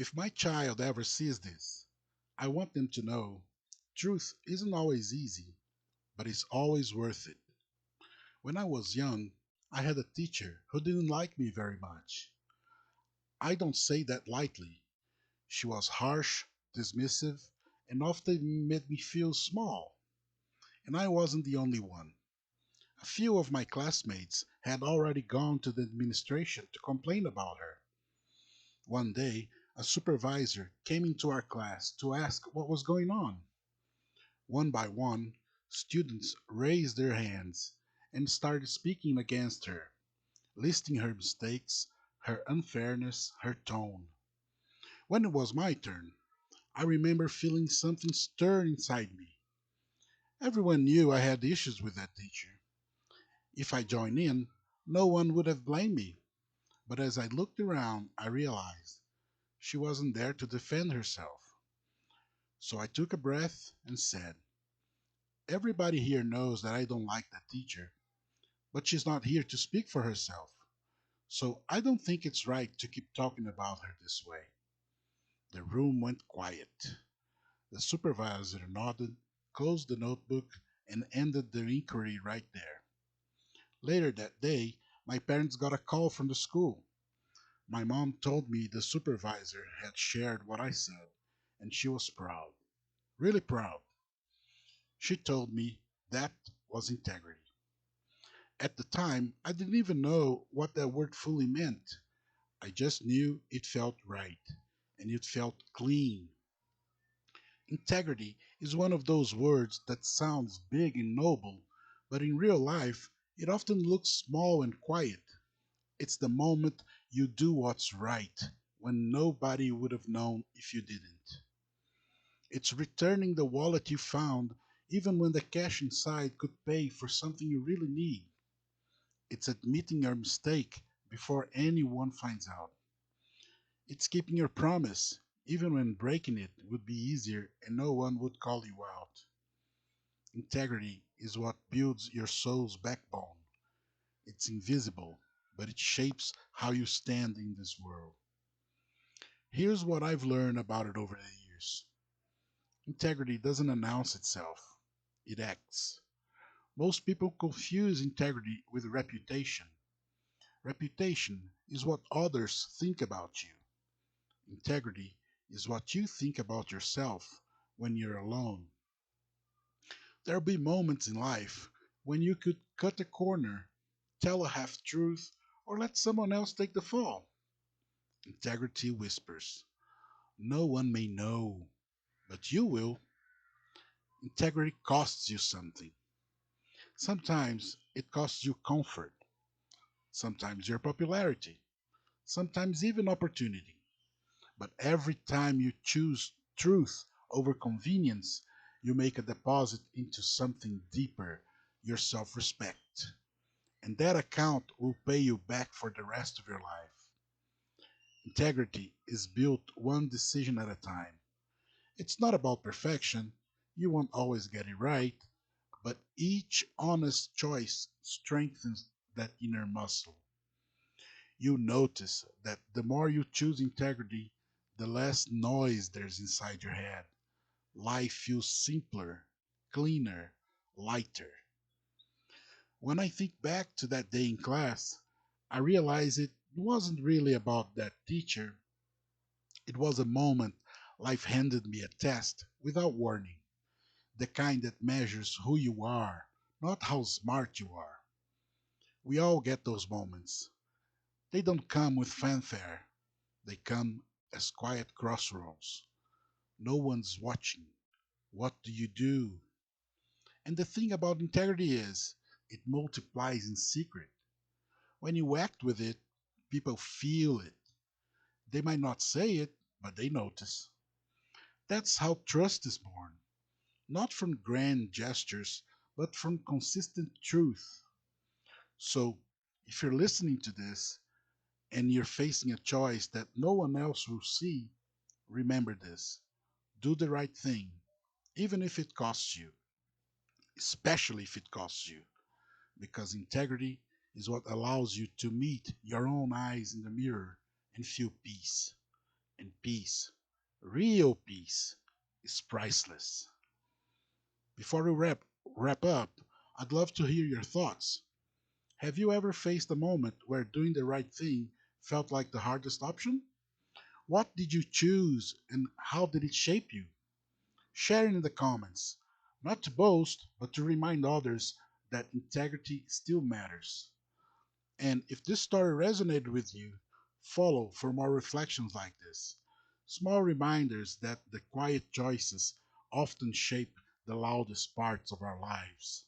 If my child ever sees this, I want them to know truth isn't always easy, but it's always worth it. When I was young, I had a teacher who didn't like me very much. I don't say that lightly. She was harsh, dismissive, and often made me feel small. And I wasn't the only one. A few of my classmates had already gone to the administration to complain about her. One day, a supervisor came into our class to ask what was going on. One by one, students raised their hands and started speaking against her, listing her mistakes, her unfairness, her tone. When it was my turn, I remember feeling something stir inside me. Everyone knew I had issues with that teacher. If I joined in, no one would have blamed me. But as I looked around, I realized she wasn't there to defend herself. So I took a breath and said, everybody here knows that I don't like that teacher, but she's not here to speak for herself. So I don't think it's right to keep talking about her this way. The room went quiet. The supervisor nodded, closed the notebook, and ended the inquiry right there. Later that day, my parents got a call from the school. My mom told me the supervisor had shared what I said, and she was proud, really proud. She told me that was integrity. At the time, I didn't even know what that word fully meant. I just knew it felt right, and it felt clean. Integrity is one of those words that sounds big and noble, but in real life, it often looks small and quiet. It's the moment you do what's right when nobody would have known if you didn't. It's returning the wallet you found even when the cash inside could pay for something you really need. It's admitting your mistake before anyone finds out. It's keeping your promise even when breaking it would be easier and no one would call you out. Integrity is what builds your soul's backbone. It's invisible, but it shapes how you stand in this world. Here's what I've learned about it over the years. Integrity doesn't announce itself, it acts. Most people confuse integrity with reputation. Reputation is what others think about you. Integrity is what you think about yourself when you're alone. There'll be moments in life when you could cut a corner, tell a half truth, or let someone else take the fall. Integrity whispers, no one may know, but you will. Integrity costs you something. Sometimes it costs you comfort, sometimes your popularity, sometimes even opportunity. But every time you choose truth over convenience, you make a deposit into something deeper, your self respect. And that account will pay you back for the rest of your life. Integrity is built one decision at a time. It's not about perfection, you won't always get it right, but each honest choice strengthens that inner muscle. You notice that the more you choose integrity, the less noise there's inside your head. Life feels simpler, cleaner, lighter. When I think back to that day in class, I realize it wasn't really about that teacher. It was a moment life handed me a test without warning, the kind that measures who you are, not how smart you are. We all get those moments. They don't come with fanfare, they come as quiet crossroads. No one's watching. What do you do? And the thing about integrity is, it multiplies in secret. When you act with it, people feel it. They might not say it, but they notice. That's how trust is born. Not from grand gestures, but from consistent truth. So, if you're listening to this and you're facing a choice that no one else will see, remember this. Do the right thing, even if it costs you, especially if it costs you, because integrity is what allows you to meet your own eyes in the mirror and feel peace. And Peace, real peace, is priceless. Before we wrap up, I'd love to hear your thoughts. Have you ever faced a moment where doing the right thing felt like the hardest option? What did you choose and how did it shape you? Share it in the comments. Not to boast, but to remind others that integrity still matters. And if this story resonated with you, follow for more reflections like this. Small reminders that the quiet choices often shape the loudest parts of our lives.